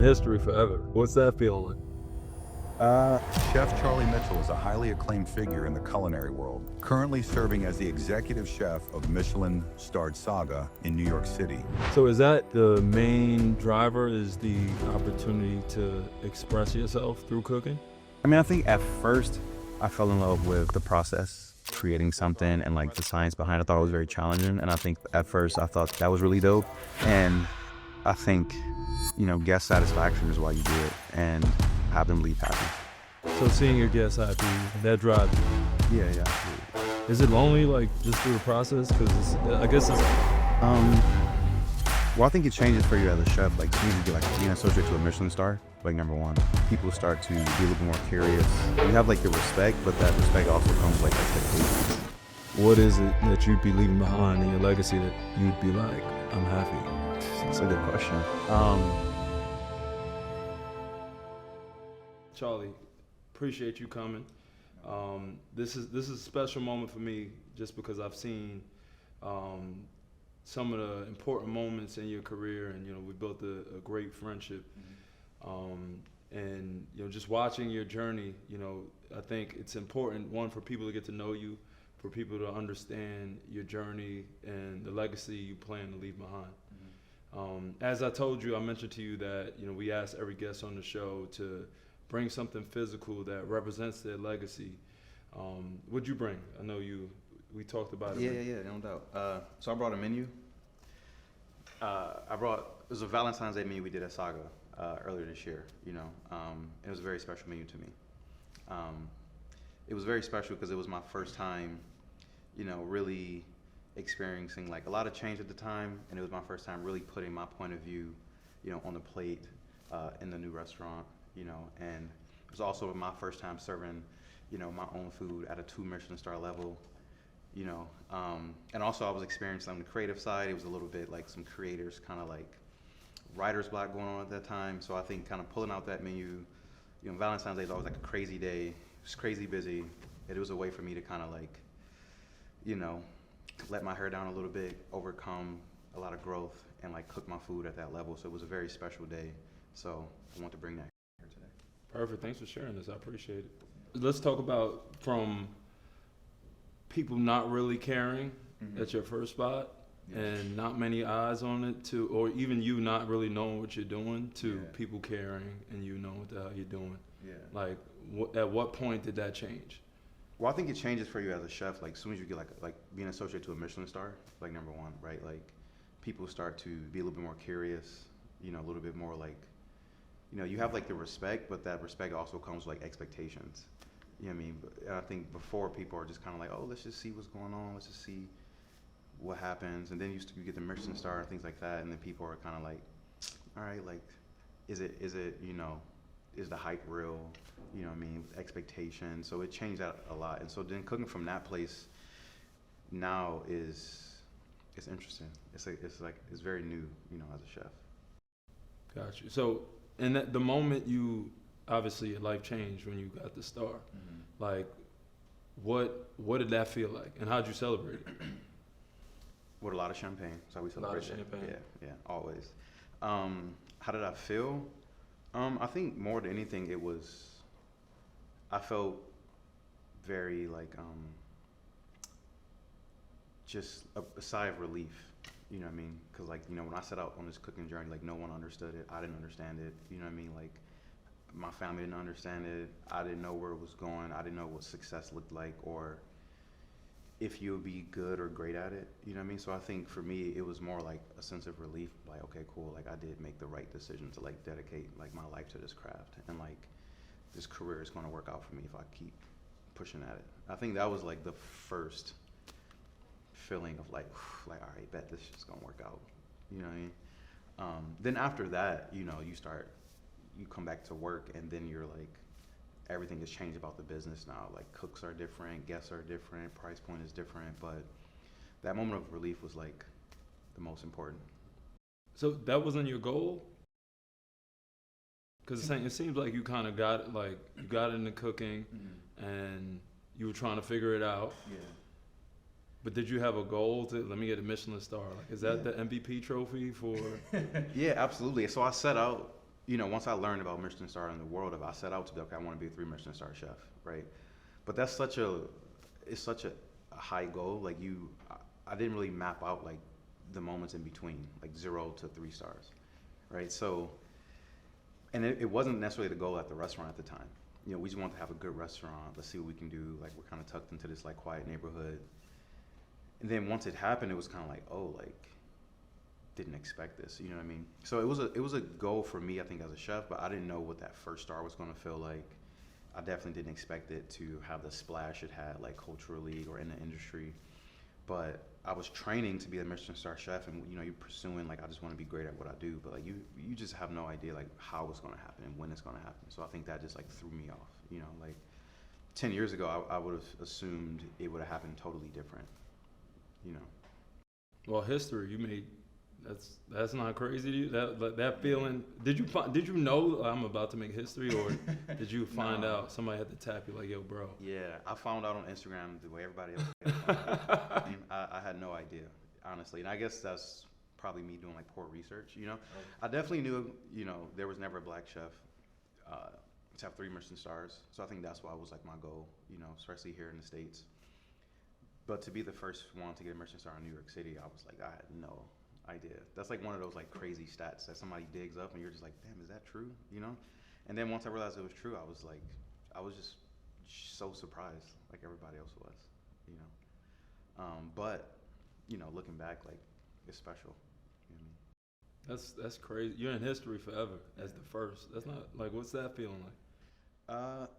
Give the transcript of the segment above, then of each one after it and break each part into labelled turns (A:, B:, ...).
A: history forever. What's that feeling?
B: Chef Charlie Mitchell is a highly acclaimed figure in the culinary world, currently serving as the executive chef of Michelin-starred Saga in New York City.
A: So is that the main driver, is the opportunity to express yourself through cooking?
C: I mean, I think at first I fell in love with the process, creating something and like the science behind it. I thought it was very challenging. And I think at first I thought that was really dope. And I think, guest satisfaction is why you do it and have them leave happy.
A: So seeing your guests happy, that drives you.
C: Yeah, absolutely.
A: Is it lonely, like, just through the process? Because I guess it's...
C: Well, I think it changes for you as a chef. Like, as soon as you get like being associated to a Michelin star, like number one, people start to be a little bit more curious. You have like the respect, but that respect also comes with like expectations.
A: What is it that you'd be leaving behind in your legacy that you'd be like, I'm happy?
C: That's a good question.
A: Charlie, appreciate you coming. This is a special moment for me just because I've seen some of the important moments in your career, and we built a great friendship. And just watching your journey, I think it's important, one, for people to get to know you, for people to understand your journey and the legacy you plan to leave behind. As I told you, I mentioned to you that we ask every guest on the show to bring something physical that represents their legacy. What'd you bring? I know we talked about it.
C: Yeah, no doubt. So I brought a menu. It was a Valentine's Day menu we did at Saga earlier this year, it was a very special menu to me. It was very special because it was my first time, really experiencing like a lot of change at the time, and it was my first time really putting my point of view, on the plate in the new restaurant, and it was also my first time serving, my own food at a 2 Michelin star level, and also I was experiencing on the creative side. It was a little bit like some creators kind of like writer's block going on at that time. So I think kind of pulling out that menu, Valentine's Day is always like a crazy day. It was crazy busy. It was a way for me to kind of like, let my hair down a little bit, overcome a lot of growth, and like cook my food at that level. So it was a very special day. So I want to bring that here today.
A: Perfect. Thanks for sharing this. I appreciate it. Let's talk about from people not really caring at your first spot, and not many eyes on it, to, or even you not really knowing what you're doing, to people caring and knowing what the hell you're doing.
C: Yeah.
A: Like, at what point did that change?
C: Well, I think it changes for you as a chef. Like, as soon as you get like being associated to a Michelin star, like number one, right? Like, people start to be a little bit more curious, a little bit more like, you have like the respect, but that respect also comes with like expectations. You know what I mean? And I think before, people are just kind of like, oh, let's just see what's going on. Let's just see what happens. And then you get the Michelin star and things like that. And then people are kind of like, all right, like, is it, is the hype real? You know what I mean? Expectations. So it changed that a lot. And so then cooking from that place now it's interesting. It's very new, as a chef.
A: Got you. So, and the moment obviously your life changed when you got the star. Like, what did that feel like, and how'd you celebrate it?
C: With a lot of champagne. That's how we celebrate.
A: A lot of champagne.
C: Yeah, always. How did I feel? I think more than anything, I felt very like just a sigh of relief. You know what I mean? Because like, when I set out on this cooking journey, like no one understood it. I didn't understand it. You know what I mean? Like, my family didn't understand it. I didn't know where it was going. I didn't know what success looked like, or if you'll be good or great at it. You know what I mean? So I think for me, it was more like a sense of relief. Like, okay, cool. Like, I did make the right decision to like dedicate like my life to this craft, and like this career is going to work out for me if I keep pushing at it. I think that was like the first feeling of like, all right, bet this shit's going to work out. You know what I mean? Then after that, you come back to work, and then you're like, everything has changed about the business now. Like, cooks are different, guests are different, price point is different, but that moment of relief was like the most important.
A: So that wasn't your goal? Because it seems like you kind of got it, like you got into cooking, and you were trying to figure it out.
C: Yeah.
A: But did you have a goal to, let me get a Michelin star? Like, is that the MVP trophy for?
C: Yeah, absolutely. So I set out, you know, once I learned about Michelin star in the world of, I set out to be, okay, I want to be a 3 Michelin star chef, right? But that's it's such a high goal. Like I didn't really map out like the moments in between, like 0 to 3 stars, right? So, and it wasn't necessarily the goal at the restaurant at the time. You know, we just wanted to have a good restaurant. Let's see what we can do. Like, we're kind of tucked into this like quiet neighborhood. And then once it happened, it was kind of like, oh, like, didn't expect this. You know what I mean? So it was a goal for me, I think, as a chef, but I didn't know what that first star was going to feel like. I definitely didn't expect it to have the splash it had, like, culturally or in the industry. But I was training to be a Michelin star chef, and you know, you're pursuing like, I just want to be great at what I do, but like you just have no idea like how it's going to happen and when it's going to happen. So I think that just like threw me off. You know, like 10 years ago, I would have assumed it would have happened totally different. You know.
A: Well, history you made. That's not crazy to you. That feeling. Did you know I'm about to make history, or did you find
C: No.
A: out somebody had to tap you like, yo, bro?
C: Yeah, I found out on Instagram the way everybody else did. I had no idea, honestly, and I guess that's probably me doing like poor research. You know, I definitely knew, you know, there was never a black chef to have 3 Michelin stars, so I think that's why it was like my goal. You know, especially here in the States. But to be the first one to get a Michelin star in New York City, I was like, I had no idea. That's like one of those like crazy stats that somebody digs up and you're just like, damn, is that true? You know? And then once I realized it was true, I was just so surprised, like everybody else was, you know? But, you know, looking back, like, it's special. You know what I mean?
A: That's crazy. You're in history forever as the first. That's not like, what's that feeling like?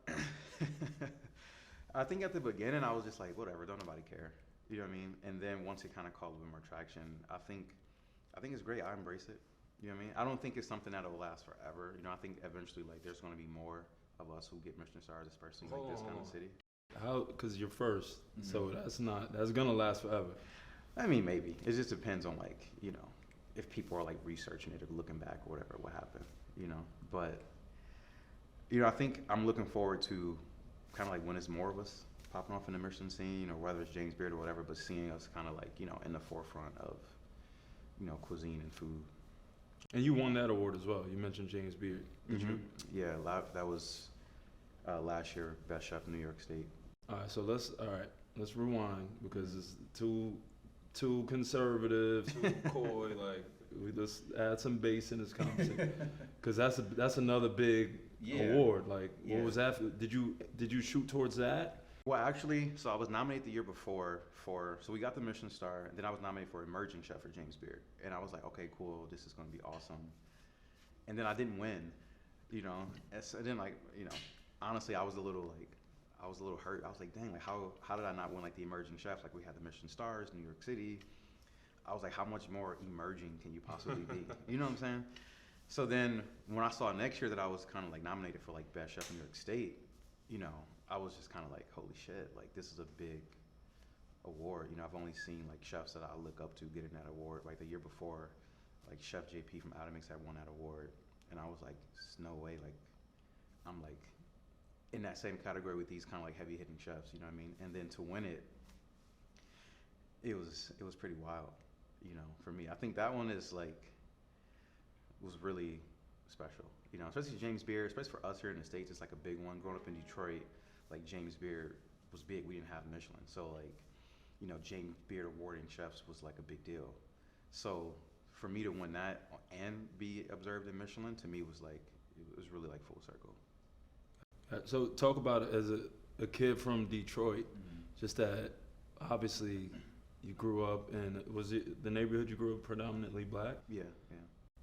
C: I think at the beginning I was just like, whatever, don't nobody care. You know what I mean? And then once it kind of caught a little more traction, I think it's great. I embrace it. You know what I mean? I don't think it's something that'll last forever. You know, I think eventually like there's going to be more of us who get Michelin stars, especially like this kind of city.
A: How? Because you're 1st, so that's gonna last forever.
C: I mean, maybe. It just depends on like, you know, if people are like researching it or looking back or whatever, what happened, you know? But, you know, I think I'm looking forward to kind of like when it's more of us popping off in the Michelin scene, or whether it's James Beard or whatever, but seeing us kind of like, you know, in the forefront of, you know, cuisine and food.
A: And you won that award as well. You mentioned James Beard. Did you?
C: Yeah, that was last year, Best Chef in New York State.
A: All right, so let's rewind because it's too conservative, too coy. Like, let's add some bass in this conversation because that's another big award. Like, what was that? Did you shoot towards that?
C: Well, actually, so I was nominated the year before so we got the Michelin star, and then I was nominated for Emerging Chef for James Beard, and I was like, okay, cool, this is going to be awesome. And then I didn't win, you know. And so then, like, you know, honestly, I was a little hurt. I was like, dang, like how did I not win like the Emerging Chef? Like, we had the Michelin stars, New York City. I was like, how much more emerging can you possibly be? You know what I'm saying? So then when I saw next year that I was kind of like nominated for like Best Chef in New York State, you know, I was just kind of like, holy shit, like this is a big award. You know, I've only seen like chefs that I look up to getting that award. Like the year before, like Chef JP from Damas had won that award, and I was like, there's no way, like I'm like in that same category with these kind of like heavy hitting chefs. You know what I mean? And then to win it, it was pretty wild. You know, for me, I think that one is like was really special. You know, especially James Beard, especially for us here in the States, it's like a big one. Growing up in Detroit, like James Beard was big. We didn't have Michelin, so like, you know, James Beard awarding chefs was like a big deal. So for me to win that and be observed in Michelin, to me was like, it was really like full circle.
A: So talk about it as a kid from Detroit, just that obviously you grew up in, was it the neighborhood you grew up predominantly black?
C: Yeah.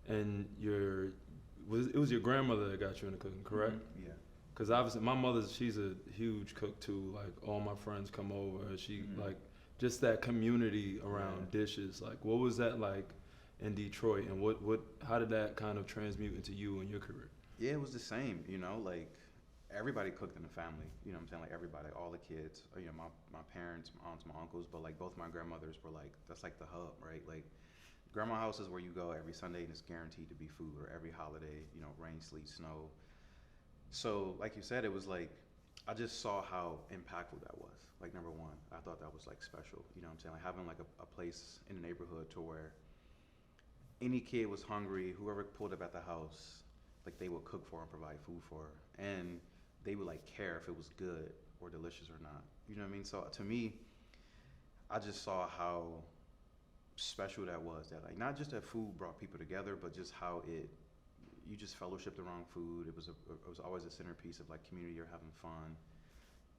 A: And it was your grandmother that got you into cooking, correct?
C: Yeah.
A: Because obviously my mother, she's a huge cook too. Like all my friends come over, she like just that community around dishes. Like what was that like in Detroit, and how did that kind of transmute into you and your career?
C: Yeah, it was the same, you know, like everybody cooked in the family, you know what I'm saying? Like everybody, all the kids, you know, my parents, my aunts, my uncles, but like both my grandmothers were like, that's like the hub, right? Like grandma house is where you go every Sunday and it's guaranteed to be food, or every holiday, you know, rain, sleet, snow. So like you said, it was like, I just saw how impactful that was. Like number one, I thought that was like special, you know what I'm saying? Like having like a place in the neighborhood to where any kid was hungry, whoever pulled up at the house, like they would cook for and provide food for, and they would like care if it was good or delicious or not. You know what I mean? So to me, I just saw how special that was. That like not just that food brought people together, but just how you just fellowshipped around food. It was always a centerpiece of like community or having fun.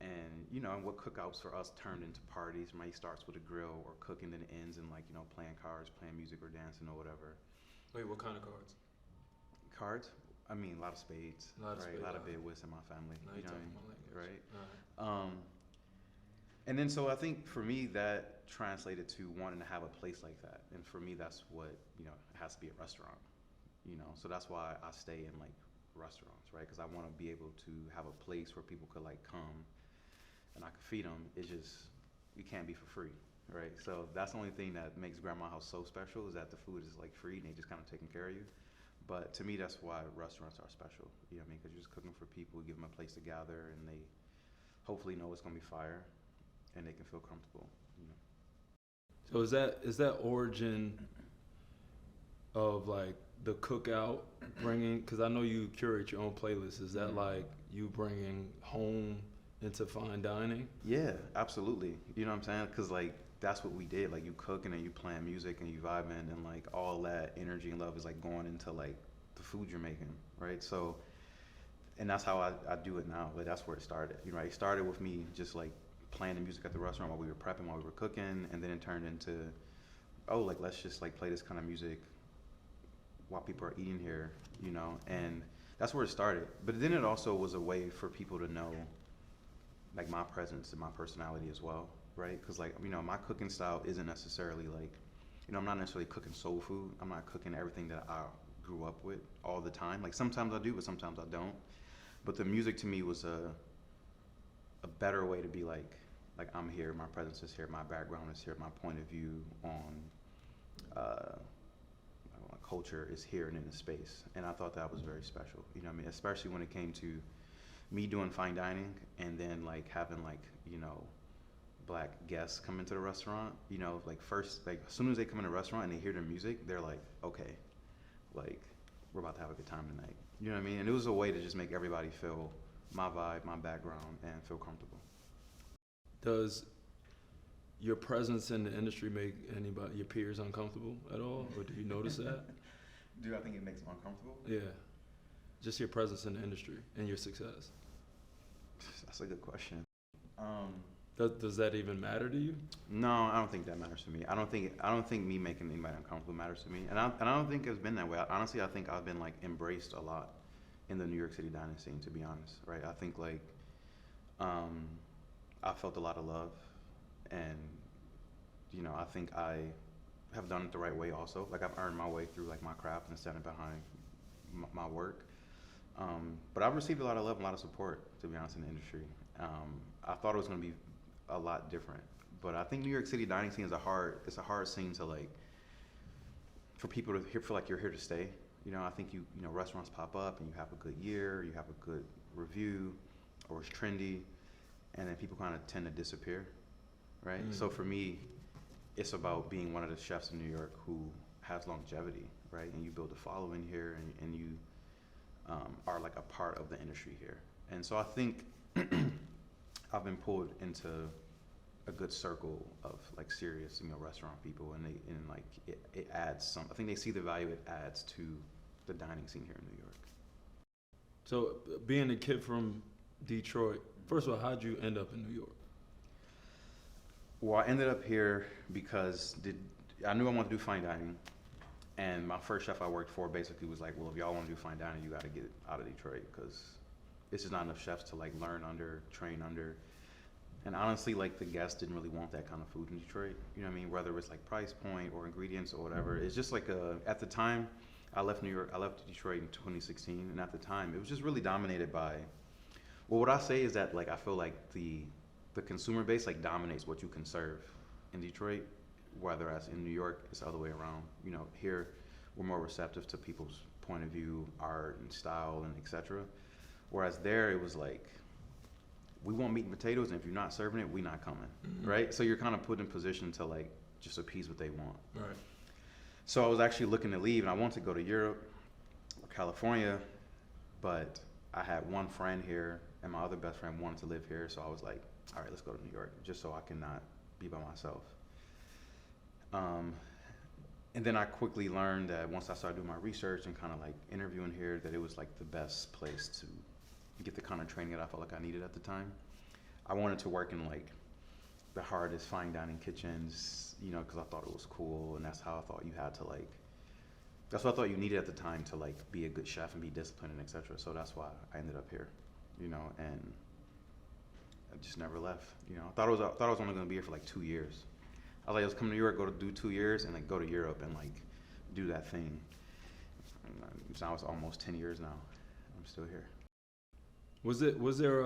C: And you know, and what cookouts for us turned into parties. Right, starts with a grill or cooking, then ends in like, you know, playing cards, playing music or dancing or whatever.
A: Wait, what kind of cards?
C: Cards? I mean, a lot of spades.
A: A lot of
C: right?
A: spades.
C: A lot of bid whist in my family.
A: Now
C: You
A: you're
C: know
A: talking
C: what I
A: my
C: mean?
A: language.
C: Right.
A: All right.
C: And then so I think for me that translated to wanting to have a place like that. And for me, that's what, you know, it has to be a restaurant. You know, so that's why I stay in like restaurants, right? Because I want to be able to have a place where people could like come and I could feed them. It's just, you can't be for free, right? So that's the only thing that makes Grandma House so special is that the food is like free and they just kind of taking care of you. But to me, that's why restaurants are special. You know what I mean? Because you're just cooking for people, give them a place to gather, and they hopefully know it's gonna be fire, and they can feel comfortable. You know.
A: So is that origin of like the cookout bringing? Because I know you curate your own playlist. Is that like you bringing home into fine dining?
C: Yeah, absolutely. You know what I'm saying? Because like that's what we did. Like you cooking and you playing music and you vibing, and like all that energy and love is like going into like the food you're making, right? So, and that's how I do it now. Like that's where it started. You know, it started with me just like playing the music at the restaurant while we were prepping, while we were cooking, and then it turned into, oh, like let's just like play this kind of music while people are eating here, you know, and that's where it started. But then it also was a way for people to know like my presence and my personality as well, right? Because like, you know, my cooking style isn't necessarily like, you know, I'm not necessarily cooking soul food. I'm not cooking everything that I grew up with all the time. Like sometimes I do, but sometimes I don't. But the music to me was a better way to be like I'm here, my presence is here, my background is here, my point of view on culture is here and in the space. And I thought that was very special. You know what I mean? Especially when it came to me doing fine dining and then like having like, you know, black guests come into the restaurant, you know, like first, like as soon as they come in a restaurant and they hear the music, they're like, okay, like we're about to have a good time tonight. You know what I mean? And it was a way to just make everybody feel my vibe, my background, and feel comfortable.
A: Does your presence in the industry make anybody, your peers, uncomfortable at all, or do you notice that?
C: Do I think it makes them uncomfortable?
A: Yeah, just your presence in the industry and your success.
C: That's a good question.
A: Does that even matter to you?
C: No, I don't think that matters to me. I don't think me making anybody uncomfortable matters to me, and I don't think it's been that way. Honestly, I think I've been like embraced a lot in the New York City dining scene, to be honest, right? I think like I felt a lot of love, and you know, I think I have done it the right way also. Like I've earned my way through like my craft and standing behind my work. But I've received a lot of love and a lot of support, to be honest, in the industry. I thought it was going to be a lot different, but I think New York City dining scene is a hard scene to like, for people to feel like you're here to stay. You know, I think you know, restaurants pop up and you have a good year, you have a good review, or it's trendy, and then people kind of tend to disappear, right? So for me, it's about being one of the chefs in New York who has longevity, right? And you build a following here, and you are like a part of the industry here. And so I think I've been pulled into a good circle of like serious, you know, restaurant people, and like it adds some. I think they see the value it adds to the dining scene here in New York.
A: So being a kid from Detroit, first of all, how'd you end up in New York?
C: Well, I ended up here because I knew I wanted to do fine dining, and my first chef I worked for basically was like, well, if y'all want to do fine dining, you got to get out of Detroit because it's just not enough chefs to like learn under, train under. And honestly, like the guests didn't really want that kind of food in Detroit. You know what I mean? Whether it's like price point or ingredients or whatever. It's just like at the time, I left Detroit in 2016, and at the time, it was just really dominated by, well, what I say is that like I feel like the consumer base like dominates what you can serve in Detroit, whereas in New York, it's the other way around. You know, here, we're more receptive to people's point of view, art and style and etc. Whereas there, it was like, we want meat and potatoes, and if you're not serving it, we're not coming, right? So you're kind of put in position to like just appease what they want.
A: Right.
C: So I was actually looking to leave, and I wanted to go to Europe or California, But I had one friend here, and my other best friend wanted to live here, so I was like, all right, let's go to New York, just so I can not be by myself. And then I quickly learned that once I started doing my research and kind of like interviewing here, that it was like the best place to get the kind of training that I felt like I needed at the time. I wanted to work in like the hardest fine dining kitchens, you know, because I thought it was cool, and that's how I thought you had to like, that's what I thought you needed at the time to like be a good chef and be disciplined and etc. So that's why I ended up here, you know, and I just never left. You know, I thought I was only going to be here for like 2 years. I was like, let's come to New York, go to do 2 years, and like go to Europe and like do that thing. And now it's almost 10 years now. I'm still here.
A: Was there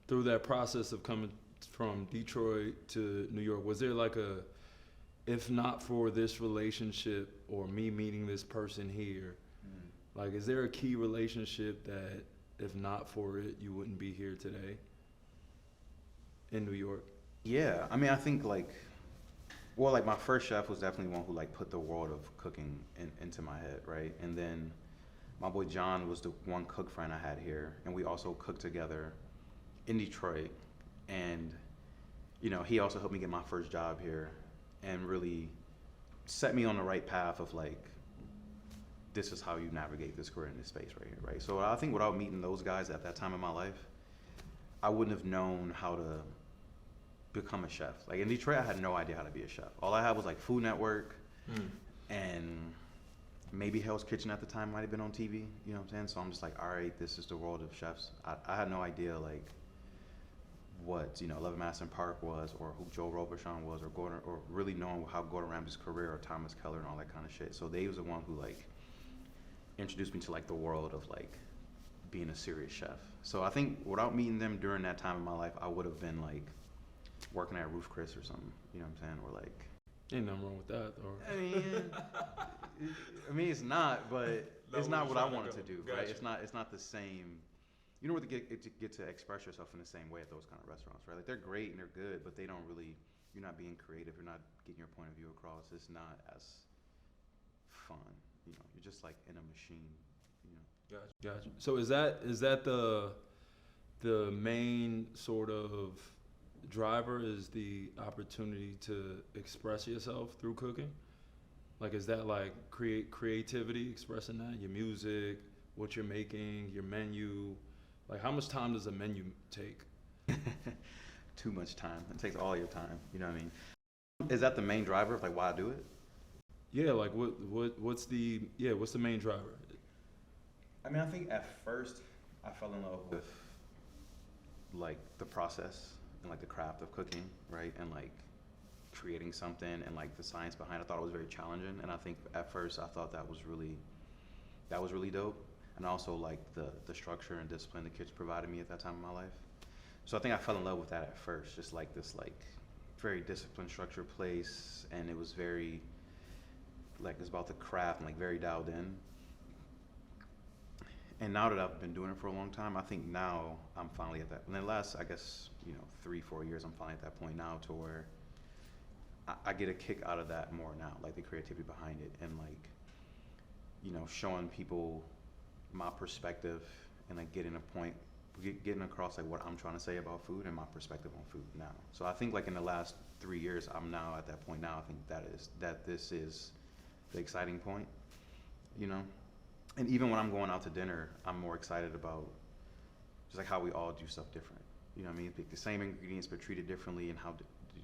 A: through that process of coming from Detroit to New York, was there like a, if not for this relationship or me meeting this person here, like is there a key relationship that if not for it you wouldn't be here today in New York?
C: Yeah, I mean, I think like, well, like my first chef was definitely one who like put the world of cooking into my head, right? And then my boy John was the one cook friend I had here, and we also cooked together in Detroit. And you know, he also helped me get my first job here and really set me on the right path of like, this is how you navigate this career in this space right here, right? So I think without meeting those guys at that time in my life, I wouldn't have known how to become a chef. Like in Detroit, I had no idea how to be a chef. All I had was like Food Network and maybe Hell's Kitchen at the time might have been on TV, you know what I'm saying? So I'm just like, all right, this is the world of chefs. I had no idea like what, you know, 11 Madison Park was, or who Joe Robuchon was, or Gordon, or really knowing how Gordon Ramsay's career, or Thomas Keller and all that kind of shit. So they was the one who like introduced me to like the world of like being a serious chef. So I think without meeting them during that time in my life, I would have been like working at Roof Chris or something, you know what I'm saying? Or like,
A: Ain't nothing wrong with that, or
C: I mean, it's not, but it's not what I wanted to do, right?
A: Gotcha.
C: It's not the same. You don't really get to express yourself in the same way at those kind of restaurants, right? Like they're great and they're good, but they don't really. You're not being creative. You're not getting your point of view across. It's not as fun, you know. You're just like in a machine, you know.
A: Gotcha. So is that the main sort of driver, is the opportunity to express yourself through cooking? Like, is that like creativity, expressing that, your music, what you're making, your menu? Like, how much time does a menu take?
C: Too much time. It takes all your time. You know what I mean? Is that the main driver of like why I do it?
A: Yeah, like what's the main driver?
C: I mean, I think at first I fell in love with like the process and like the craft of cooking, right? And like creating something and like the science behind it. I thought it was very challenging, and I think at first I thought that was really dope. And also like the structure and discipline the kids provided me at that time in my life. So I think I fell in love with that at first, just like this like very disciplined, structured place, and it was very like it's about the craft and like very dialed in. And now that I've been doing it for a long time, I think now I'm finally at that. In the last, I guess, 3-4 years, I'm finally at that point now to where I get a kick out of that more now, like the creativity behind it, and like, showing people my perspective and like getting across like what I'm trying to say about food and my perspective on food now. So I think like in the last 3 years, I'm now at that point now. I think that this is the exciting point, And even when I'm going out to dinner, I'm more excited about just like how we all do stuff different. You know what I mean? Pick the same ingredients but treated differently, and how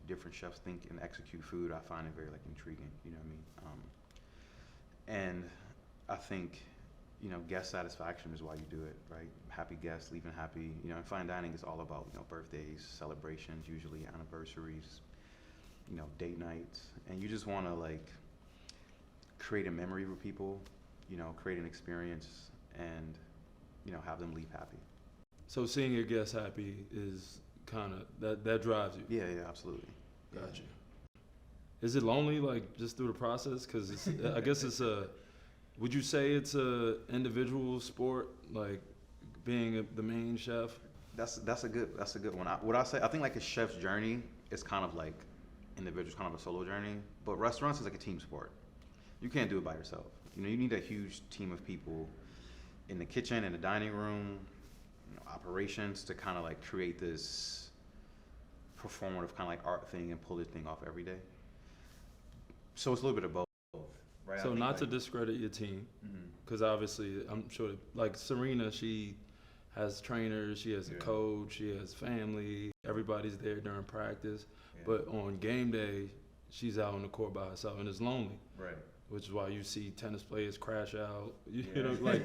C: different chefs think and execute food. I find it very like intriguing. You know what I mean? And I think guest satisfaction is why you do it, right? Happy guests, leaving happy. And fine dining is all about birthdays, celebrations, usually anniversaries, date nights, and you just want to like create a memory for people. Create an experience and, have them leave happy.
A: So seeing your guests happy is kind of, that drives you?
C: Yeah, absolutely.
A: Gotcha. Is it lonely, like, just through the process? Because I guess would you say it's a individual sport, like being the main chef?
C: That's a good one. I think like a chef's journey is kind of like individual, kind of a solo journey, but restaurants is like a team sport. You can't do it by yourself. You need a huge team of people in the kitchen, in the dining room, operations, to kind of like create this performative kind of like art thing and pull this thing off every day. So it's a little bit of both, right?
A: So not to discredit your team, because obviously I'm sure like Serena, she has trainers, she has a coach, she has family, everybody's there during practice. But on game day, she's out on the court by herself and it's lonely.
C: Right.
A: Which is why you see tennis players crash out. You know, like,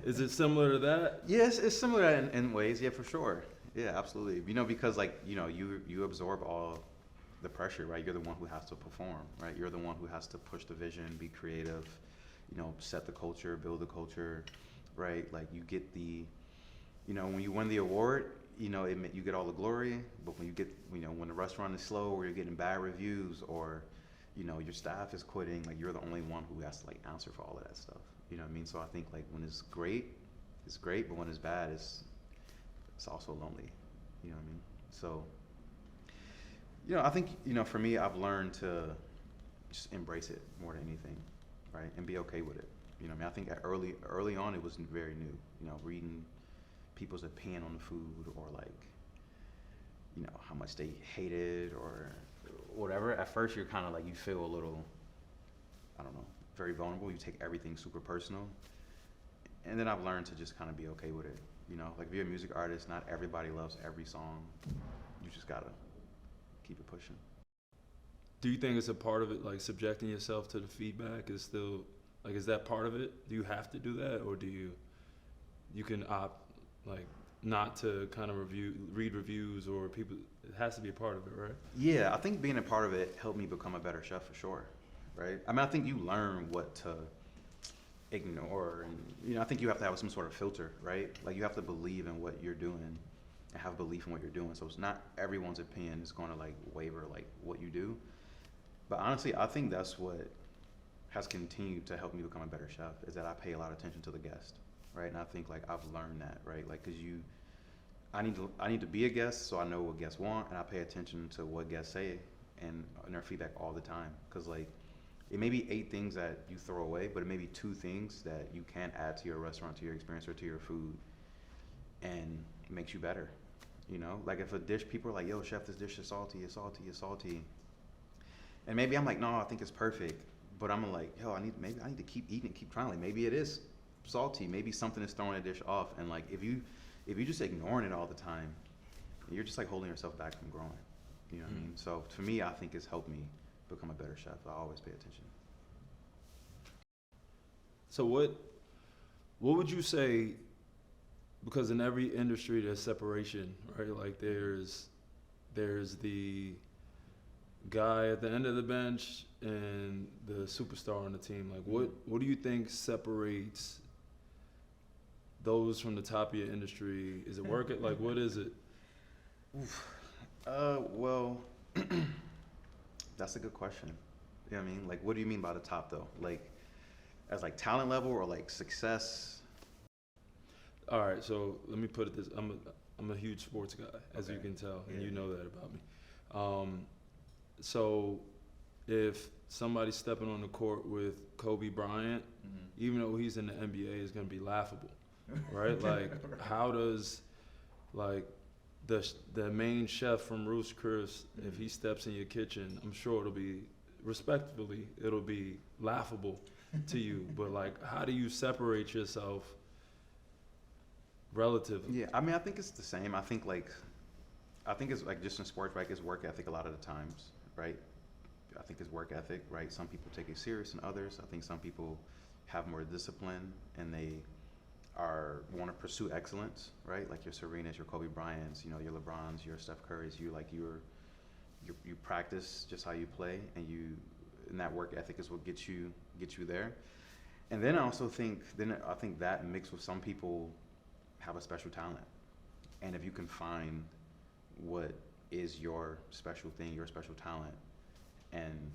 A: is it similar to that?
C: Yes, it's similar in ways. Yeah, for sure. Yeah, absolutely. Because like, you absorb all the pressure, right? You're the one who has to perform, right? You're the one who has to push the vision, be creative, set the culture, build the culture, right? Like you get when you win the award, you get all the glory, but when you get, when the restaurant is slow or you're getting bad reviews or, your staff is quitting, like you're the only one who has to like answer for all of that stuff. You know what I mean? So I think like when it's great, but when it's bad, it's also lonely. You know what I mean? So, I think, for me, I've learned to just embrace it more than anything, right? And be okay with it. You know what I mean? I think early on, it was very new, reading people's opinion on the food or like, how much they hated or whatever. At first, you're kind of like, you feel a little, I don't know, very vulnerable. You take everything super personal. And then I've learned to just kind of be okay with it. Like if you're a music artist, not everybody loves every song. You just gotta keep it pushing.
A: Do you think it's a part of it, like subjecting yourself to the feedback is still, like, is that part of it? Do you have to do that, or do you can opt, like, not to kind of read reviews or people? It has to be a part of it, right?
C: Yeah, I think being a part of it helped me become a better chef for sure, right? I mean, I think you learn what to ignore, and I think you have to have some sort of filter, right? Like you have to believe in what you're doing and have belief in what you're doing. So it's not everyone's opinion is going to like waver like what you do. But honestly, I think that's what has continued to help me become a better chef, is that I pay a lot of attention to the guest, right? And I think like I've learned that, right? Like, cause I need to be a guest, so I know what guests want, and I pay attention to what guests say and their feedback all the time. Cause like, it may be 8 things that you throw away, but it may be 2 things that you can add to your restaurant, to your experience, or to your food, and it makes you better. Like if a dish, people are like, yo, chef, this dish is salty, it's salty, it's salty. And maybe I'm like, no, I think it's perfect. But I'm like, yo, I need to keep eating, keep trying. Like maybe it is salty, maybe something is throwing a dish off. And like if you just ignoring it all the time, you're just like holding yourself back from growing. You know what I mean? So for me, I think it's helped me become a better chef. I always pay attention.
A: So what would you say, because in every industry there's separation, right? Like there's the guy at the end of the bench and the superstar on the team. Like what do you think separates those from the top of your industry? Is it work it? Like what is it?
C: Well, that's a good question. You know what I mean? Like, what do you mean by the top though? Like, as like talent level or like success?
A: All right, so let me put it this: I'm a huge sports guy, as you can tell, and you know that about me. So, if somebody's stepping on the court with Kobe Bryant, even though he's in the NBA, is going to be laughable, right? Like, how does like the main chef from Roost Chris, if he steps in your kitchen, I'm sure it'll be it'll be laughable to you. But like, how do you separate yourself relatively?
C: Yeah, I mean, I think it's the same. I think it's like just in sports, right? It's work ethic a lot of the times, right? I think it's work ethic, right? Some people take it serious than others. I think some people have more discipline and they want to pursue excellence, right? Like your Serenas, your Kobe Bryants, your LeBrons, your Steph Currys. You practice just how you play, and that work ethic is what gets you there. And then I also think that mixed with some people have a special talent, and if you can find what is your special thing, your special talent, and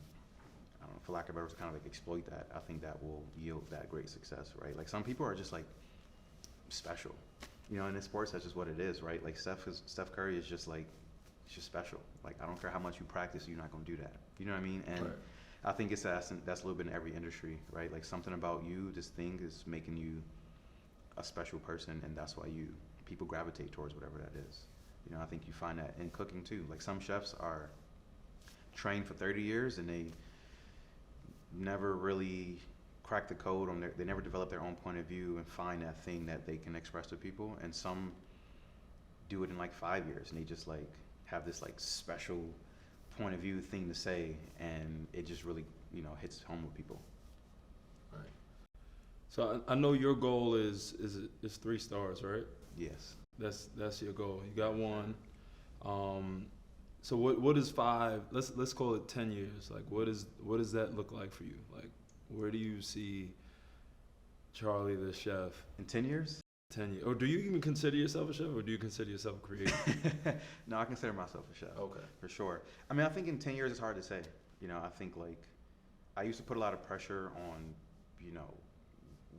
C: I don't know, for lack of a better words, kind of like exploit that, I think that will yield that great success, right? Like some people are just like special, and in sports that's just what it is, right? Like Steph Curry is just like, it's just special. Like I don't care how much you practice, you're not gonna do that. You know what I mean? And right. I think that's a little bit in every industry, right? Like something about you, this thing is making you a special person, and that's why people gravitate towards whatever that is. You know, I think you find that in cooking too. Like some chefs are trained for 30 years and they never really crack the code on they never develop their own point of view and find that thing that they can express to people. And some do it in like 5 years and they just like have this like special point of view thing to say, and it just really, you know, hits home with people.
A: Right. So I know your goal is 3 stars, right?
C: Yes.
A: That's your goal. You got 1. So what is 5? Let's call it 10 years. Like what does that look like for you? Like where do you see Charlie the chef
C: In 10 years?
A: 10 years? Or do you even consider yourself a chef, or do you consider yourself a creator?
C: No, I consider myself a chef.
A: Okay.
C: For sure. I mean, I think in 10 years it's hard to say. You know, I think like I used to put a lot of pressure on, you know,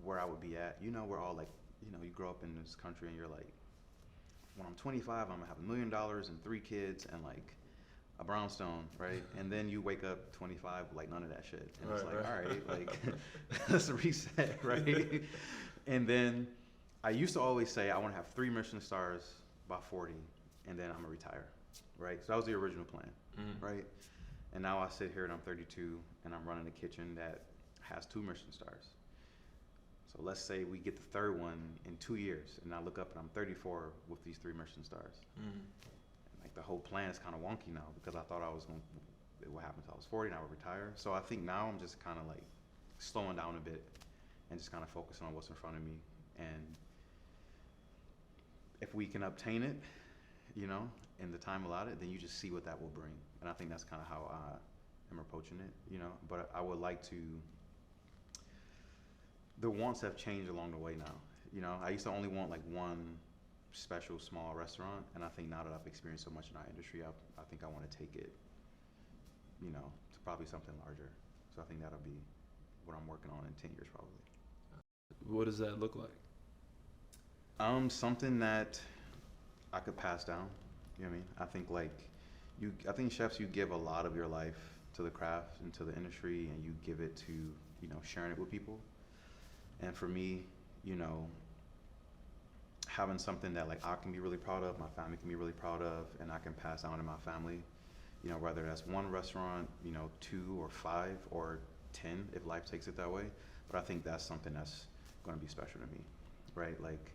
C: where I would be at. You know, we're all like, you know, you grow up in this country and you're like, when I'm 25, I'm gonna have $1 million and 3 kids and like a brownstone, right? And then you wake up 25 like none of that shit, and it's like, all right, like let's reset, right? And then I used to always say I want to have 3 Michelin stars by 40, and then I'm gonna retire, right? So that was the original plan, right? And now I sit here and I'm 32 and I'm running a kitchen that has 2 Michelin stars. So let's say we get the 3rd one in 2 years, and I look up and I'm 34 with these 3 Michelin stars. And like the whole plan is kind of wonky now because I thought I was going to, what happens if I was 40 and I would retire. So I think now I'm just kind of like slowing down a bit and just kind of focusing on what's in front of me. And if we can obtain it, you know, in the time allotted, then you just see what that will bring. And I think that's kind of how I am approaching it, you know. But I would like to, the wants have changed along the way now. You know, I used to only want like one special small restaurant, and I think now that I've experienced so much in our industry, I think I want to take it, you know, to probably something larger. So I think that'll be what I'm working on in 10 years probably.
A: What does that look like?
C: Something that I could pass down. You know what I mean? I think like I think chefs, you give a lot of your life to the craft and to the industry, and you give it to, you know, sharing it with people. And for me, you know, having something that like I can be really proud of, my family can be really proud of, and I can pass on to my family, you know, whether that's 1 restaurant, you know, 2 or 5 or 10 if life takes it that way. But I think that's something that's going to be special to me, right? Like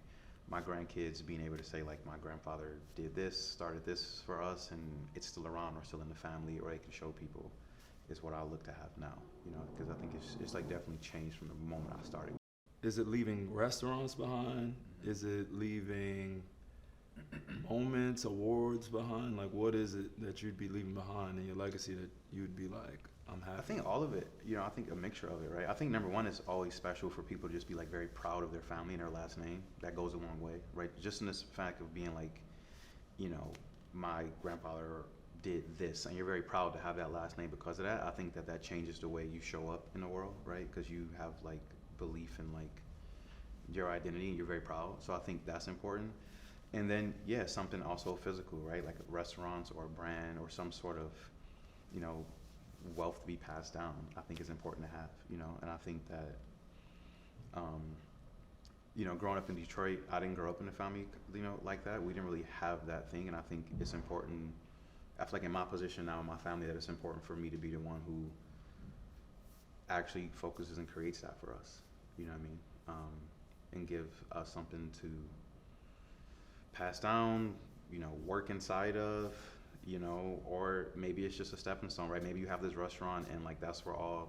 C: my grandkids being able to say like my grandfather did this, started this for us, and it's still around or still in the family, or they can show people, is what I look to have now, you know, because I think it's like definitely changed from the moment I started.
A: Is it leaving restaurants behind? Is it leaving moments, awards behind? Like, what is it that you'd be leaving behind in your legacy that you'd be like, I'm happy?
C: I think all of it, you know, I think a mixture of it, right? I think number one is always special for people to just be like very proud of their family and their last name. That goes a long way, right? Just in this fact of being like, you know, my grandfather did this, and you're very proud to have that last name because of that. I think that changes the way you show up in the world, right? Because you have like belief in like your identity and you're very proud. So I think that's important. And then, yeah, something also physical, right? Like restaurants or a brand or some sort of, you know, wealth to be passed down, I think is important to have, you know. And I think that, you know, growing up in Detroit, I didn't grow up in a family, you know, like that. We didn't really have that thing. And I think it's important, I feel like in my position now in my family, that it's important for me to be the one who actually focuses and creates that for us, you know what I mean? And give us something to pass down, you know, work inside of, you know, or maybe it's just a stepping stone, right? Maybe you have this restaurant and like that's where all,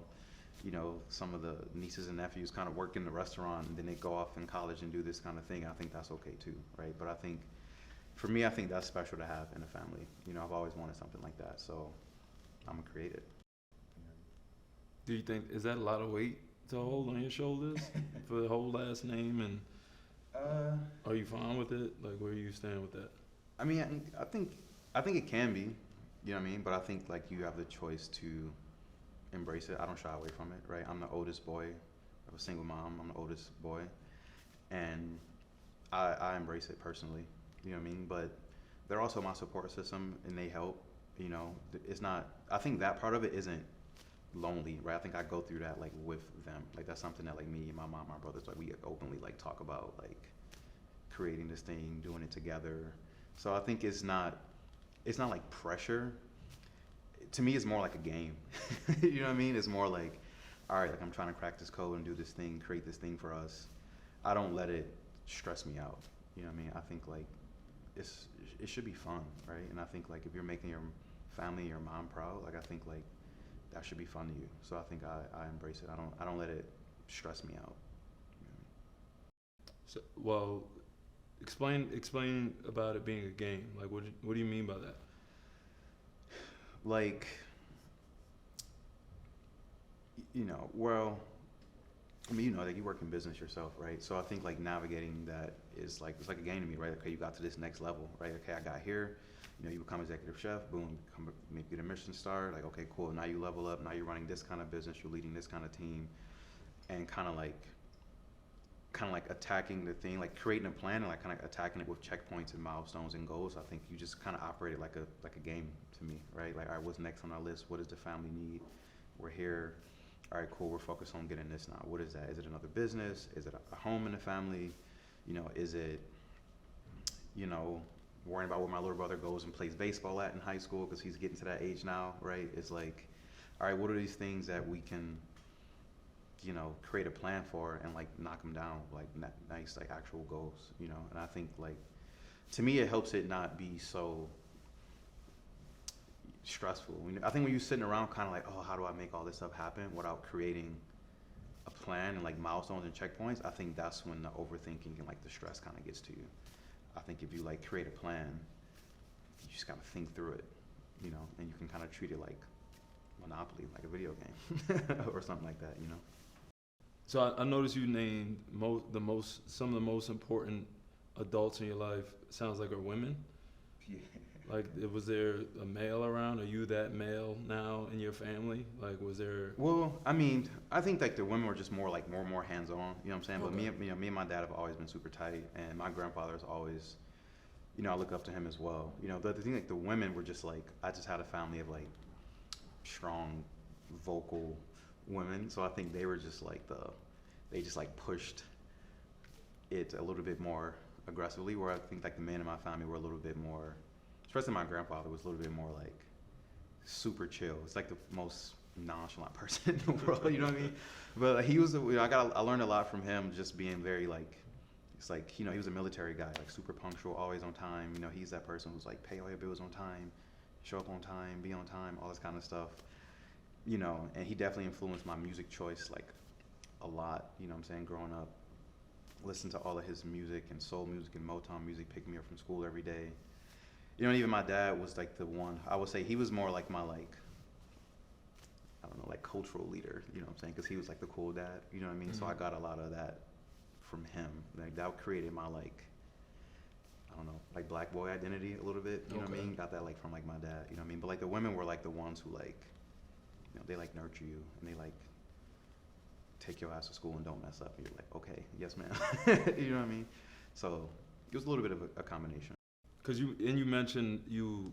C: you know, some of the nieces and nephews kind of work in the restaurant and then they go off in college and do this kind of thing. I think that's okay too, right? But I think, for me, I think that's special to have in a family. You know, I've always wanted something like that, so I'm gonna create it.
A: Do you think, is that a lot of weight to hold on your shoulders for the whole last name? And are you fine with it? Like, where you stand with that?
C: I mean, I think it can be, you know what I mean? But I think like you have the choice to embrace it. I don't shy away from it, right? I'm the oldest boy of a single mom. I'm the oldest boy, and I embrace it personally. You know what I mean? But they're also my support system, and they help. You know, it's not. I think that part of it isn't lonely, right? I think I go through that like with them. Like that's something that like me, my mom, my brothers, like we openly like talk about, like creating this thing, doing it together. So I think it's not like pressure. To me, it's more like a game. You know what I mean? It's more like, all right, like I'm trying to crack this code and do this thing, create this thing for us. I don't let it stress me out. You know what I mean? I think like it should be fun, right? And I think like if you're making your family, your mom proud, like I think like that should be fun to you. So I think I embrace it. I don't let it stress me out. You know
A: So, well, explain about it being a game. Like, what do you mean by that?
C: like, you know, well, I mean, you know, like you work in business yourself, right? So I think like navigating that is like, it's like a game to me, right? Okay, you got to this next level, right? Okay, I got here, you know, you become executive chef, boom, maybe get a Michelin-starred, like, okay, cool, now you level up, now you're running this kind of business, you're leading this kind of team, and kind of like attacking the thing, like creating a plan and like kind of attacking it with checkpoints and milestones and goals. I think you just kind of operate it like a game to me, right? Like, all right, what's next on our list? What does the family need? We're here. All right, cool. We're focused on getting this now. What is that? Is it another business? Is it a home in the family? You know, is it, you know, worrying about where my little brother goes and plays baseball at in high school because he's getting to that age now, right? It's like, all right, what are these things that we can, you know, create a plan for and like knock them down, like nice, like actual goals, you know? And I think like, to me, it helps it not be so stressful. I think when you're sitting around kind of like, oh, how do I make all this stuff happen without creating a plan and like milestones and checkpoints, I think that's when the overthinking and like the stress kind of gets to you. I think if you like create a plan, you just gotta think through it, you know, and you can kind of treat it like Monopoly, like a video game or something like that, you know?
A: So I noticed you named some of the most important adults in your life. Sounds like are women.
C: Yeah.
A: Like, was there a male around? Are you that male now in your family? Like, was there?
C: Well, I mean, I think like the women were just more like more hands-on. You know what I'm saying?
A: Okay.
C: But me and my dad have always been super tight, and my grandfather's always, you know, I look up to him as well. You know, the thing like the women were just like, I just had a family of like strong, vocal women. So I think they were just like they just like pushed it a little bit more aggressively. Where I think like the men in my family were a little bit more, especially my grandfather was a little bit more like super chill. It's like the most nonchalant person in the world, you know what I mean? But he was, I learned a lot from him, just being very like, it's like, you know, he was a military guy, like super punctual, always on time. You know, he's that person who's like, pay all your bills on time, show up on time, be on time, all this kind of stuff. You know, and he definitely influenced my music choice like a lot, you know what I'm saying, growing up. Listen to all of his music and soul music and Motown music, pick me up from school every day. You know, even my dad was like the one, I would say he was more like my like, I don't know, like cultural leader, you know what I'm saying? Because he was like the cool dad, you know what I mean? Mm-hmm. So I got a lot of that from him. Like that created my like, I don't know, like black boy identity a little bit, you know what I mean? Got that like from like my dad, you know what I mean? But like the women were like the ones who like, you know, they like nurture you and they like take your ass to school and don't mess up. And you're like, okay, yes ma'am. You know what I mean? So it was a little bit of a combination.
A: Because you mentioned you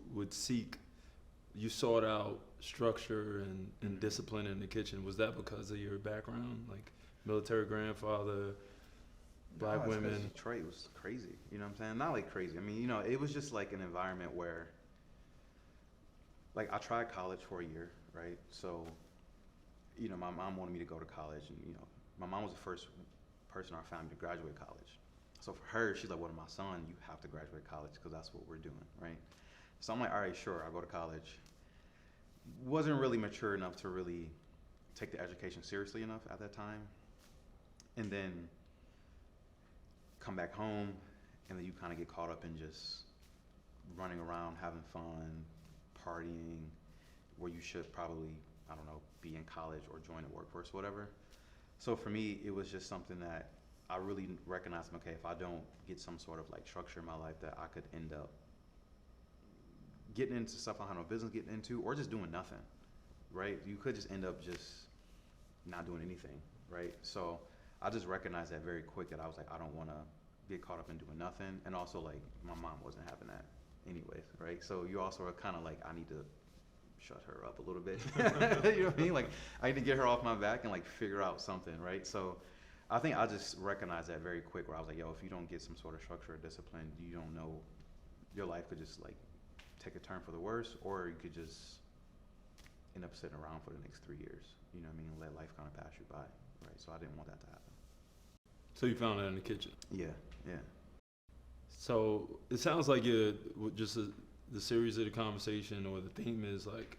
A: sought out structure and discipline in the kitchen. Was that because of your background, like military grandfather, black women?
C: Detroit was crazy, you know what I'm saying? Not like crazy. I mean, you know, it was just like an environment where, like, I tried college for a year, right? So, you know, my mom wanted me to go to college, and you know, my mom was the first person in our family to graduate college. So for her, she's like, well, my son, you have to graduate college because that's what we're doing, right? So I'm like, all right, sure, I'll go to college. Wasn't really mature enough to really take the education seriously enough at that time. And then come back home, and then you kind of get caught up in just running around, having fun, partying, where you should probably, I don't know, be in college or join the workforce, whatever. So for me, it was just something that I really recognized, okay, if I don't get some sort of like structure in my life, that I could end up getting into stuff I have no business getting into, or just doing nothing, right? You could just end up just not doing anything, right? So I just recognized that very quick, that I was like, I don't want to get caught up in doing nothing. And also like my mom wasn't having that anyways, right? So you also are kind of like, I need to shut her up a little bit. You know what I mean? Like, I need to get her off my back and like figure out something, right? So I think I just recognized that very quick where I was like, yo, if you don't get some sort of structure or discipline, you don't know, your life could just like take a turn for the worse, or you could just end up sitting around for the next 3 years, you know what I mean, and let life kind of pass you by, right? So I didn't want that to happen.
A: So you found that in the kitchen.
C: Yeah, yeah.
A: So it sounds like you're just the series of the conversation or the theme is like,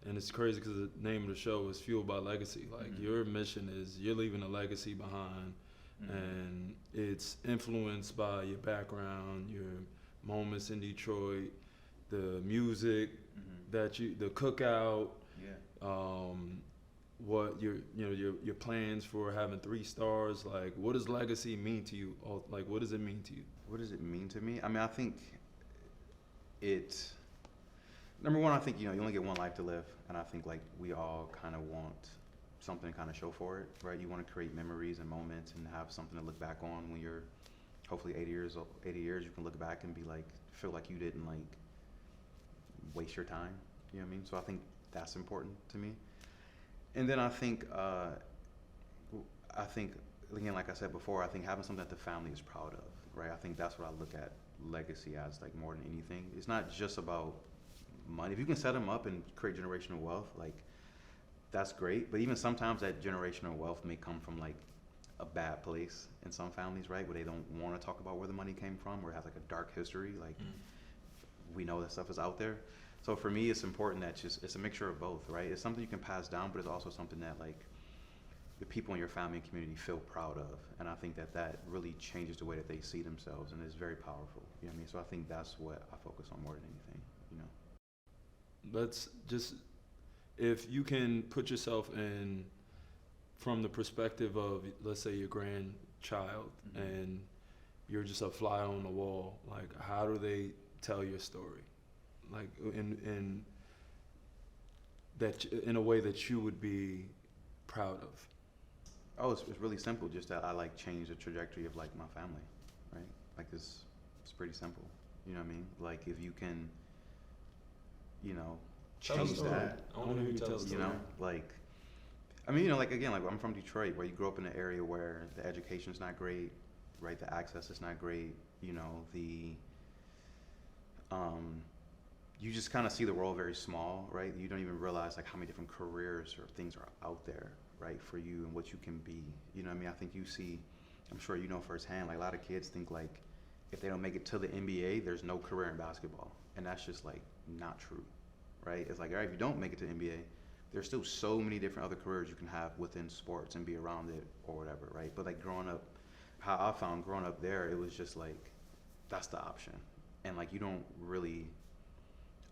A: and it's crazy because the name of the show is Fueled by Legacy. Like your mission is you're leaving a legacy behind, and it's influenced by your background, your moments in Detroit, the music that the cookout, what your plans for having 3 stars. Like, what does legacy mean to you? Like, what does it mean to you?
C: What does it mean to me? I mean, I think number one, I think, you only get one life to live. And I think like we all kind of want something to kind of show for it, right? You want to create memories and moments and have something to look back on when you're hopefully 80 years, you can look back and be like, feel like you didn't like waste your time. You know what I mean? So I think that's important to me. And then I think again, like I said before, I think having something that the family is proud of, right? I think that's what I look at legacy as, like more than anything. It's not just about money. If you can set them up and create generational wealth, like that's great. But even sometimes that generational wealth may come from like a bad place in some families, right? Where they don't want to talk about where the money came from, where it has like a dark history. Like we know that stuff is out there. So for me, it's important that it's a mixture of both, right? It's something you can pass down, but it's also something that like the people in your family and community feel proud of. And I think that really changes the way that they see themselves, and is very powerful. You know what I mean? So I think that's what I focus on more than anything, you know?
A: Let's just, if you can put yourself in from the perspective of, let's say, your grandchild, and you're just a fly on the wall, like how do they tell your story? Like in a way that you would be proud of.
C: Oh, it's really simple. Just that I like change the trajectory of like my family, right? Like it's pretty simple. You know what I mean? Like if you can, change that.
A: I want to hear you tell the story.
C: Like, I mean, like again, like I'm from Detroit, where you grew up in an area where the education is not great, right? The access is not great. You just kind of see the world very small, right? You don't even realize like how many different careers or things are out there, right, for you and what you can be. You know what I mean? I think you see, I'm sure you know firsthand, like a lot of kids think like if they don't make it to the NBA, there's no career in basketball. And that's just like not true, right? It's like, all right, if you don't make it to the NBA, there's still so many different other careers you can have within sports and be around it or whatever, right? But like growing up, how I found growing up there, it was just like, that's the option. And like you don't really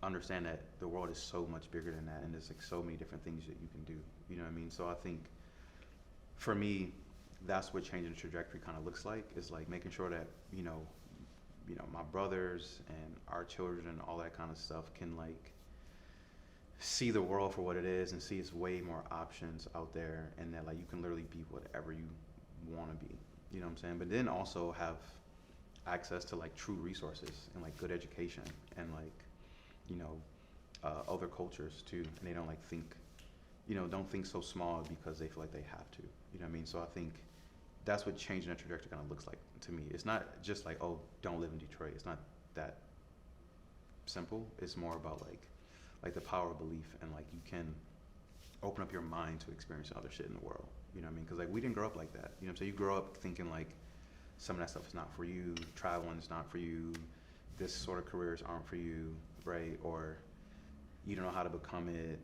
C: understand that the world is so much bigger than that, and there's like so many different things that you can do. You know what I mean? So I think for me, that's what changing the trajectory kind of looks like, is like making sure that my brothers and our children and all that kind of stuff can like see the world for what it is and see it's way more options out there, and that like you can literally be whatever you want to be. You know what I'm saying? But then also have access to like true resources and like good education and like other cultures too, and they don't like think, don't think so small because they feel like they have to. You know what I mean? So I think that's what changing that trajectory kind of looks like to me. It's not just like, oh, don't live in Detroit. It's not that simple. It's more about like the power of belief, and like you can open up your mind to experiencing other shit in the world. You know what I mean? Because like we didn't grow up like that. You know what I'm saying? You grow up thinking like some of that stuff is not for you. Traveling is not for you. This sort of careers aren't for you, right? Or you don't know how to become it,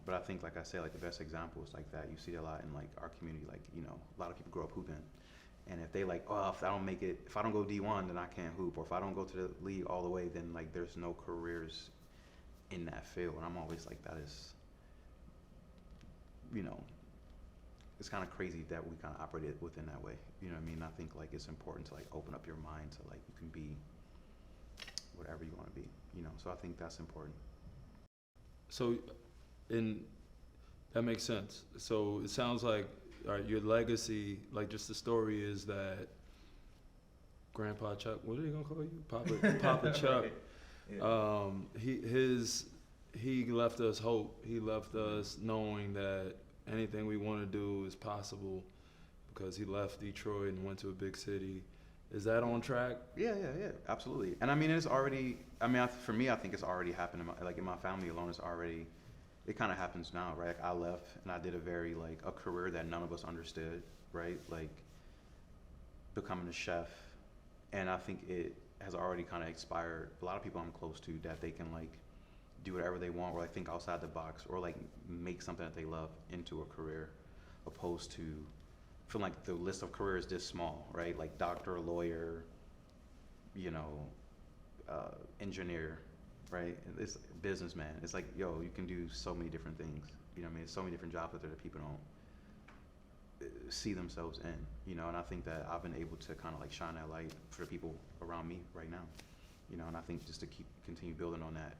C: But I think, like I said, like the best example is like that. You see a lot in like our community, like, a lot of people grow up hooping. And if they like, oh, if I don't make it, if I don't go D1, then I can't hoop. Or if I don't go to the league all the way, then like there's no careers in that field. And I'm always like, that is, it's kind of crazy that we kind of operate it within that way. You know what I mean? I think like it's important to like open up your mind to like you can be whatever you want to be, So I think that's important.
A: So, that makes sense. So it sounds like, all right, your legacy, like just the story is that Grandpa Chuck, what are they gonna call you? Papa Chuck.
D: Yeah.
A: he left us hope. He left us knowing that anything we want to do is possible because he left Detroit and went to a big city. Is that on track?
C: Yeah, absolutely. And I mean, it's already. I mean, for me, I think it's already happened. In my family alone, it's already. It kind of happens now, right? Like I left and I did a career that none of us understood, right? Like becoming a chef, and I think it has already kind of expired. A lot of people I'm close to that they can like do whatever they want, or like think outside the box, or like make something that they love into a career, opposed to feeling like the list of careers is this small, right? Like doctor, lawyer, engineer, right? It's businessman. It's like, yo, you can do so many different things. You know what I mean? There's so many different jobs out there that people don't see themselves in, and I think that I've been able to kind of like shine that light for the people around me right now, and I think just to continue building on that.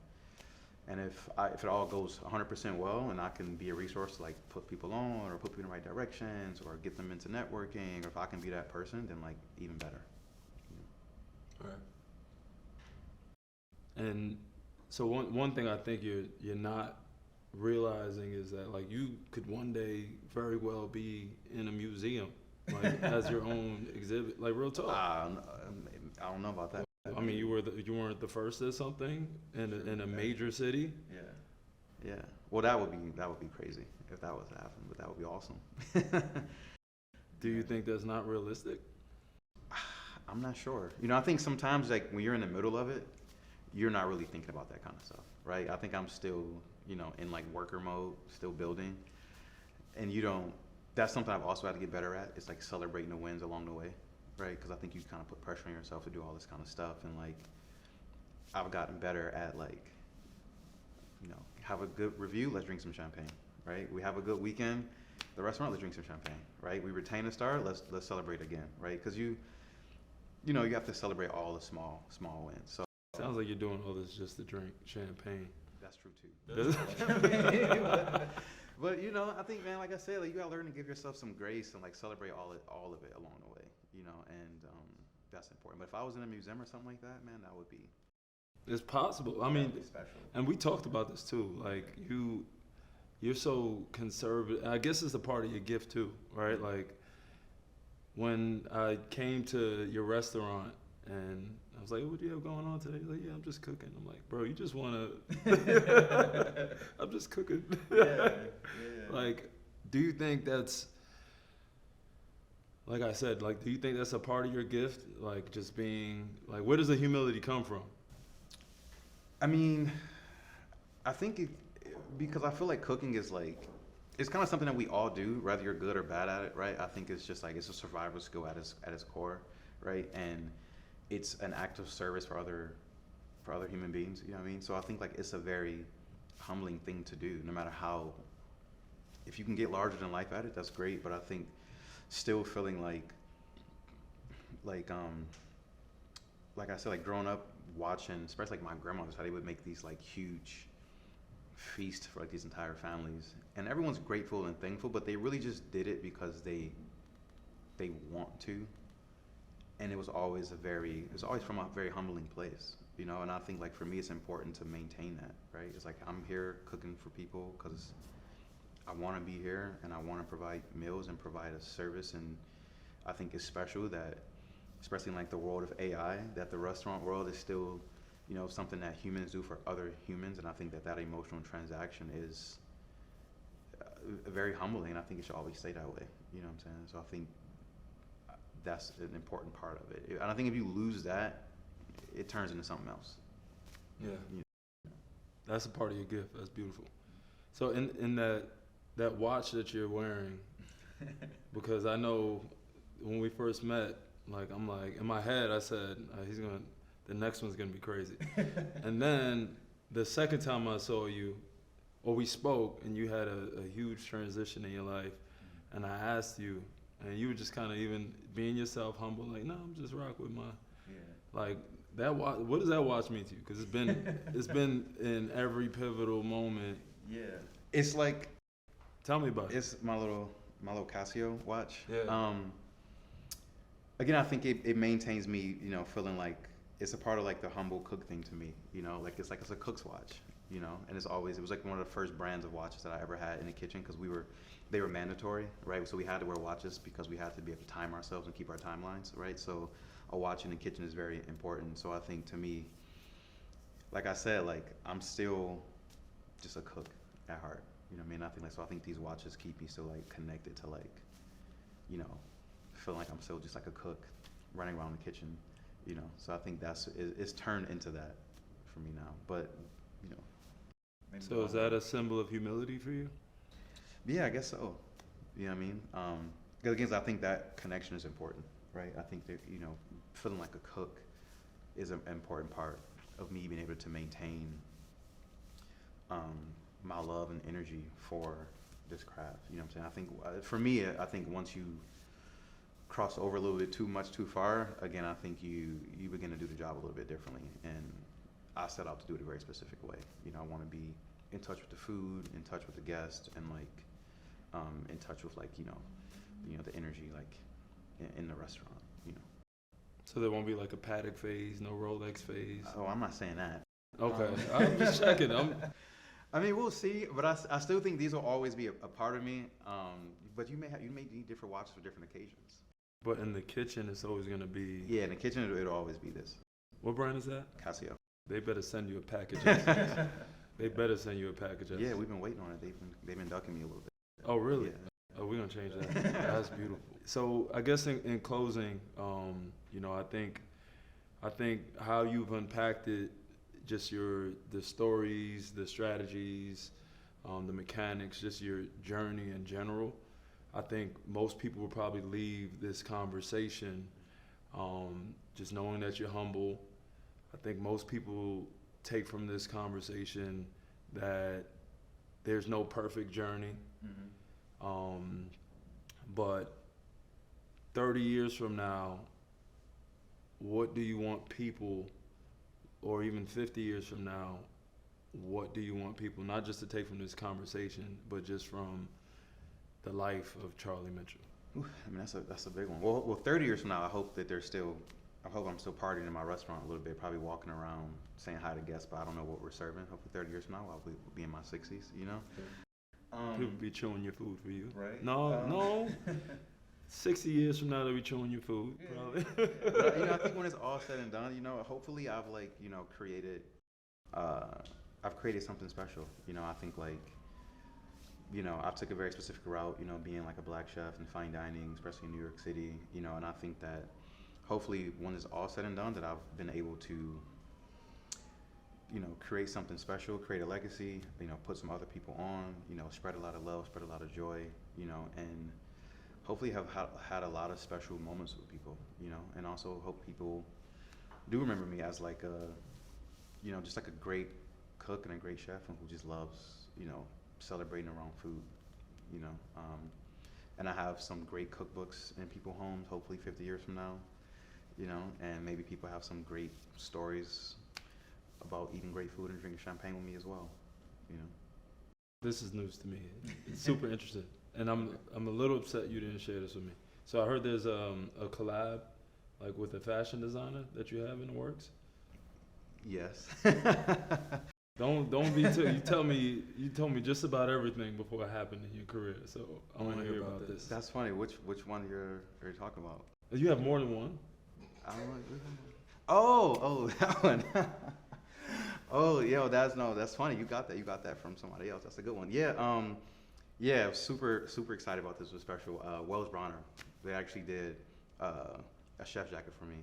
C: And if it all goes 100% well and I can be a resource to like put people on or put people in the right directions or get them into networking, or if I can be that person, then like even better.
A: All right. And so one thing I think you're not realizing is that like you could one day very well be in a museum, like as your own exhibit, like real talk.
C: I don't know about that.
A: I mean, you weren't the first at something in a major city.
C: Yeah. Well, that would be crazy if that was to happen, but that would be awesome.
A: Do you think that's not realistic?
C: I'm not sure. I think sometimes like when you're in the middle of it, you're not really thinking about that kind of stuff, right? I think I'm still, in like worker mode, still building, and that's something I've also had to get better at. It's like celebrating the wins along the way. Right, because I think you kind of put pressure on yourself to do all this kind of stuff, and like I've gotten better at like, have a good review, let's drink some champagne, right? We have a good weekend, the restaurant, let's drink some champagne, right? We retain a star, let's celebrate again, right? Because you have to celebrate all the small wins. So
A: sounds like you're doing all this just to drink champagne.
C: that's true too. But I think, man, like I said, like you gotta learn to give yourself some grace and like celebrate all of it along the way. And that's important. But if I was in a museum or something like that, man, that would be.
A: It's possible. I mean,
C: special.
A: And we talked about this too. Like you're so conservative. I guess it's a part of your gift too, right? Like when I came to your restaurant and I was like, "What do you have going on today?" He's like, "Yeah, I'm just cooking." I'm like, "Bro, you just wanna?" I'm just cooking.
C: Yeah.
A: Like, do you think that's? Like I said, like, do you think that's a part of your gift? Like, just being, like, where does the humility come from?
C: I mean, I think because I feel like cooking is like, it's kind of something that we all do, whether you're good or bad at it, right? I think it's just like, it's a survival skill at its core, right? And it's an act of service for other human beings, you know what I mean? So I think like it's a very humbling thing to do, no matter how, if you can get larger than life at it, that's great, but I think still feeling like I said, like growing up watching, especially like my grandmother's, how they would make these like huge feasts for like these entire families, and everyone's grateful and thankful, but they really just did it because they want to, and it was always from a very humbling place, and I think like for me it's important to maintain that, right? It's like I'm here cooking for people because I want to be here and I want to provide meals and provide a service, and I think it's special that, especially in like the world of AI, that the restaurant world is still, something that humans do for other humans, and I think that emotional transaction is very humbling, and I think it should always stay that way. You know what I'm saying? So I think that's an important part of it, and I think if you lose that, it turns into something else.
A: Yeah, that's a part of your gift. That's beautiful. So in that watch that you're wearing, because I know when we first met, like I'm like in my head I said the next one's gonna be crazy, and then the second time I saw you, or we spoke, and you had a huge transition in your life, and I asked you, and you were just kind of even being yourself, humble, like, no, I'm just rock with my, like that watch. What does that watch mean to you? Because it's been in every pivotal moment.
C: Yeah, it's like.
A: Tell me about it.
C: It's my little Casio watch.
A: Yeah.
C: Again, I think it maintains me, feeling like it's a part of like the humble cook thing to me, like it's a cook's watch, you know, and it was like one of the first brands of watches that I ever had in the kitchen because they were mandatory, right? So we had to wear watches because we had to be able to time ourselves and keep our timelines, right? So a watch in the kitchen is very important. So I think to me, like I said, like I'm still just a cook at heart, you know what I mean? So I think these watches keep me still like connected to like, you know, feeling like I'm still just like a cook running around the kitchen, you know? So I think it's turned into that for me now, but you know.
A: So is that a symbol of humility for you?
C: Yeah, I guess so. You know what I mean? Because again, I think that connection is important, right? I think that, you know, feeling like a cook is an important part of me being able to maintain my love and energy for this craft. You know what I'm saying? I think for me, I think once you cross over a little bit too much too far, again, I think you begin to do the job a little bit differently. And I set out to do it a very specific way. You know, I want to be in touch with the food, in touch with the guest, and like in touch with like you know the energy like in the restaurant. You know.
A: So there won't be like a Patek phase, no Rolex phase.
C: Oh, I'm not saying that.
A: Okay, I'm just checking.
C: I mean, we'll see, but I still think these will always be a part of me. But you may need different watches for different occasions.
A: But in the kitchen, it's always gonna be.
C: Yeah, in the kitchen, it'll always be this.
A: What brand is that?
C: Casio.
A: They better send you a package. They better send you a package.
C: Yeah, we've been waiting on it. They've been ducking me a little bit.
A: Oh, really?
C: Yeah.
A: Oh, we're gonna change that. That's beautiful. So I guess in closing, you know, I think how you've unpacked it, just the stories, the strategies, the mechanics, just your journey in general. I think most people will probably leave this conversation just knowing that you're humble. I think most people take from this conversation that there's no perfect journey. Mm-hmm. But 30 years from now, what do you want people, or even 50 years from now, what do you want people not just to take from this conversation, but just from the life of Charlie Mitchell?
C: Ooh, I mean, that's a big one. Well, 30 years from now, I hope I'm still partying in my restaurant a little bit, probably walking around saying hi to guests, but I don't know what we're serving. Hopefully 30 years from now, I'll be in my 60s, you know?
A: People be chewing your food for you.
C: Right?
A: No. 60 years from now, they'll be chewing your food, probably.
C: But, you know, I think when it's all said and done, you know, hopefully I've like, you know, created something special. You know, I think like, you know, I took a very specific route, you know, being like a black chef and fine dining, especially in New York City, you know, and I think that hopefully when it's all said and done that I've been able to, you know, create something special, create a legacy, you know, put some other people on, you know, spread a lot of love, spread a lot of joy, you know, and hopefully have had a lot of special moments with people, you know, and also hope people do remember me as like a, you know, just like a great cook and a great chef and who just loves, you know, celebrating around food, you know. And I have some great cookbooks in people's homes, hopefully 50 years from now, you know, and maybe people have some great stories about eating great food and drinking champagne with me as well, you know.
A: This is news to me. It's super interesting. And I'm a little upset you didn't share this with me. So I heard there's a collab, like with a fashion designer that you have in the works.
C: Yes.
A: Don't be you told me just about everything before it happened in your career. So I want to hear about this.
C: That's funny. Which one are you talking about?
A: You have more than one?
C: Oh, that one. Oh, yo, that's funny. You got that from somebody else. That's a good one. Yeah. Yeah, super excited about this. It was special. Wells Bronner, they actually did a chef jacket for me,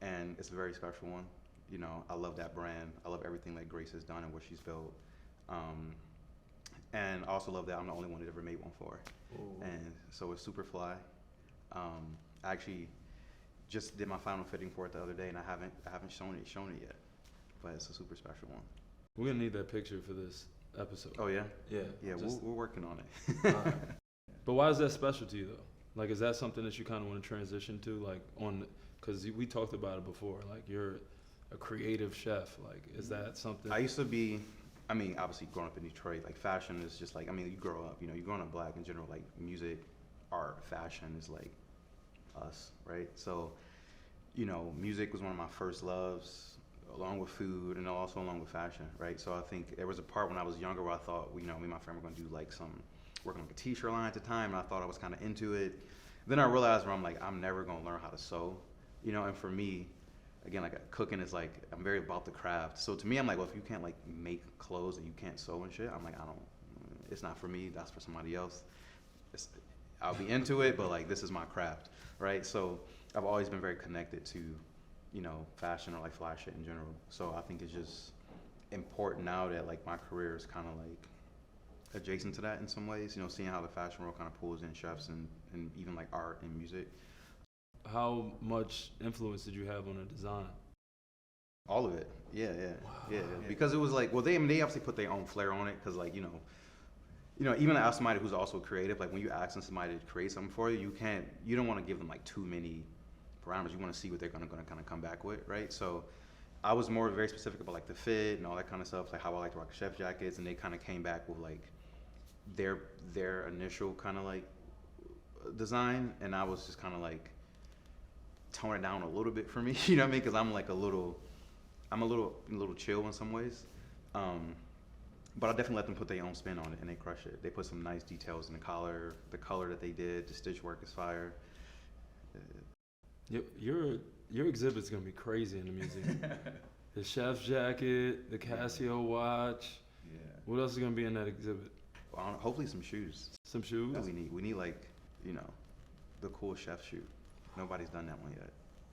C: and it's a very special one. You know, I love that brand. I love everything that Grace has done and what she's built, and I also love that I'm the only one that ever made one for her. Ooh. And so it's super fly. I actually just did my final fitting for it the other day, and I haven't shown it yet, but it's a super special one.
A: We're gonna need that picture for this episode.
C: Oh yeah?
A: Yeah.
C: We're working on it.
A: Right. But why is that special to you though? Like, is that something that you kind of want to transition to, like because we talked about it before, like you're a creative chef, like is that something?
C: I used to be, I mean, obviously growing up in Detroit, like fashion is just like, I mean, you grow up, you know, you're growing up black in general, like music, art, fashion is like us, right? So, you know, music was one of my first loves. along with food and also along with fashion, right? So I think there was a part when I was younger where I thought, me and my friend were gonna do like working on like a t-shirt line at the time, and I thought I was kind of into it. Then I realized where I'm like, I'm never gonna learn how to sew, and for me, again, like cooking is like, I'm very about the craft. So to me, I'm like, well, if you can't like make clothes and you can't sew and shit, I'm like, it's not for me, that's for somebody else. I'll be into it, but like, this is my craft, right? So I've always been very connected to, fashion or like fly shit in general. So I think it's just important now that like my career is kind of like adjacent to that in some ways, seeing how the fashion world kind of pulls in chefs and even like art and music.
A: How much influence did you have on the design?
C: All of it. Yeah.
A: Wow.
C: Yeah. Because it was like, well, they obviously put their own flair on it, because like, even as somebody who's also creative, like when you ask somebody to create something for you, you don't want to give them like too many parameters. You want to see what they're gonna kind of come back with, right? So I was very specific about like the fit and all that kind of stuff, like how I like to rock chef jackets, and they kind of came back with like their initial kind of like design, and I was just kind of like tone it down a little bit for me, you know what I mean? Because I'm a little chill in some ways. But I definitely let them put their own spin on it, and they crush it. They put some nice details in the collar that they did, the stitch work is fire.
A: Your exhibit's gonna be crazy in the museum. The chef's jacket, the Casio watch.
D: Yeah.
A: What else is gonna be in that exhibit?
C: Well, hopefully some shoes.
A: Some shoes?
C: That we need like, the cool chef shoe. Nobody's done that one yet.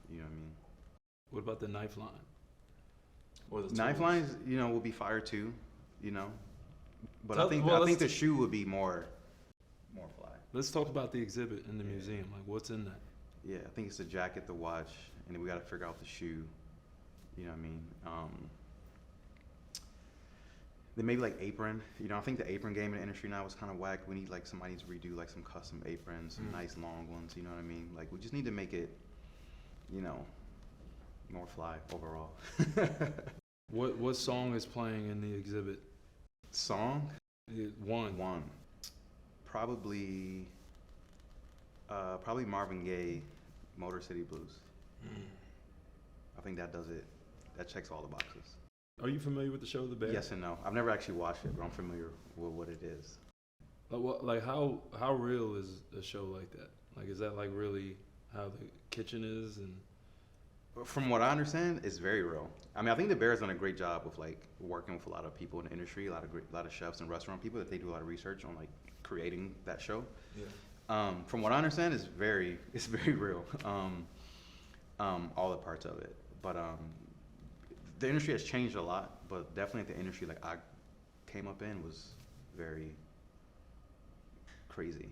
C: You know what I mean?
A: What about the knife line? Or the
C: Knife
A: tools?
C: lines, will be fire too, But
A: Tell-
C: I think
A: well,
C: I think
A: let's-
C: the shoe would be more fly.
A: Let's talk about the exhibit in the museum. Like, what's in that?
C: Yeah, I think it's the jacket, the watch, and then we got to figure out the shoe. You know what I mean? Then maybe like apron. I think the apron game in the industry now is kind of whack. We need like somebody to redo like some custom aprons, some nice long ones. You know what I mean? Like we just need to make it, more fly overall.
A: What song is playing in the exhibit?
C: Song?
A: One.
C: Probably Marvin Gaye, Motor City Blues. I think that does it. That checks all the boxes.
A: Are you familiar with the show The Bear?
C: Yes and no. I've never actually watched it, but I'm familiar with what it is.
A: Like how real is a show like that? Like, is that like really how the kitchen is? And
C: From what I understand, it's very real. I mean, I think The Bear's done a great job with like working with a lot of people in the industry, a lot of chefs and restaurant people, that they do a lot of research on like creating that show.
A: yeah.
C: From what I understand, it's very real. All the parts of it, but the industry has changed a lot. But definitely the industry like I came up in was very crazy.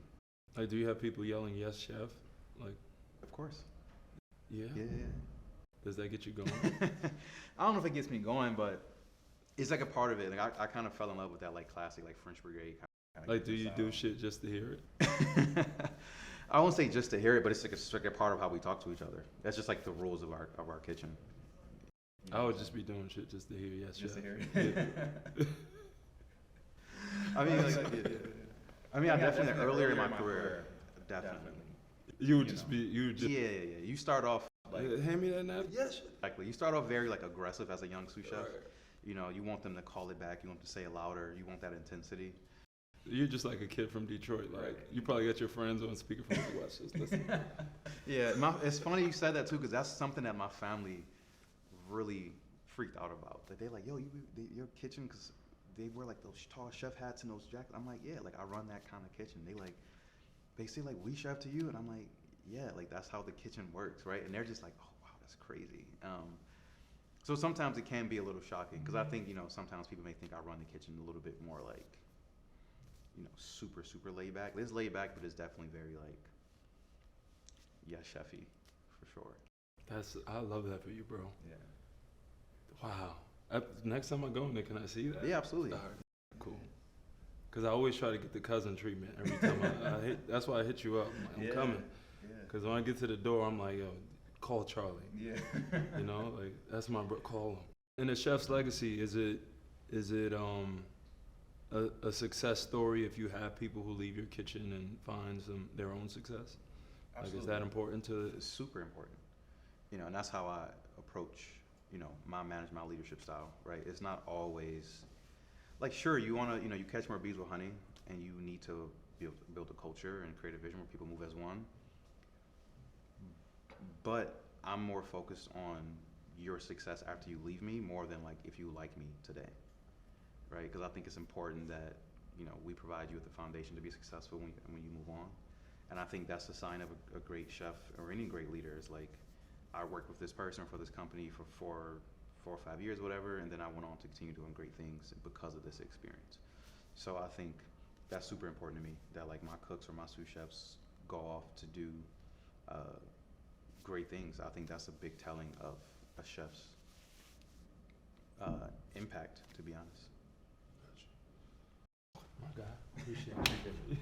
A: Like, do you have people yelling "Yes, chef"? Like,
C: Of course.
A: yeah.
C: Yeah.
A: Does that get you going?
C: I don't know if it gets me going, but it's like a part of it. Like I kind of fell in love with that like classic like French Brigade kind of
A: Like, do you do shit just to hear it?
C: I won't say just to hear it, but it's like a part of how we talk to each other. That's just like the rules of our kitchen.
A: I would just be doing shit just to hear "Yes,
D: Just to
A: chef."
D: hear it.
C: I mean, I definitely earlier in my career, definitely.
A: You would just be
C: Yeah. You start off like
A: hand me that napkin. Yes.
C: exactly. You start off very like aggressive as a young sous chef. You want them to call it back. You want them to say it louder. You want that intensity.
A: You're just like a kid from Detroit. Like, you probably got your friends on speakerphone to watch this. Listen.
C: Yeah, it's funny you said that too, because that's something that my family really freaked out about. Like they're like, yo, your kitchen, because they wear like those tall chef hats and those jackets. I'm like, yeah, like I run that kind of kitchen. They say like, we chef to you, and I'm like, yeah, like that's how the kitchen works, right? And they're just like, oh wow, that's crazy. So sometimes it can be a little shocking, because I think sometimes people may think I run the kitchen a little bit more like super laid back. It's laid back, but it's definitely very like, yeah, chefy for sure.
A: I love that for you, bro.
D: Yeah.
A: Wow. Next time I go in there, can I see that?
C: Yeah, absolutely.
A: All right. Cool. Because I always try to get the cousin treatment every time I hit. That's why I hit you up. I'm like, I'm coming.
D: Yeah.
A: Because when I get to the door, I'm like, yo, call Charlie.
D: Yeah.
A: Like that's my bro. Call him. And the chef's legacy, is it a success story if you have people who leave your kitchen and find their own success?
D: Absolutely.
A: Like, is that important to?
C: It's super important, and that's how I approach you know, my leadership style, right? It's not always, like, sure, you want to, you know, you catch more bees with honey, and you need to build a culture and create a vision where people move as one. But I'm more focused on your success after you leave me more than like if you like me today, right? Because I think it's important that, you know, we provide you with the foundation to be successful when you move on. And I think that's a sign of a great chef or any great leader is like, I worked with this person for this company for 4 or 5 years, whatever, and then I went on to continue doing great things because of this experience. So I think that's super important to me, that like my cooks or my sous chefs go off to do great things. I think that's a big telling of a chef's impact, to be honest.
A: My God, appreciate it.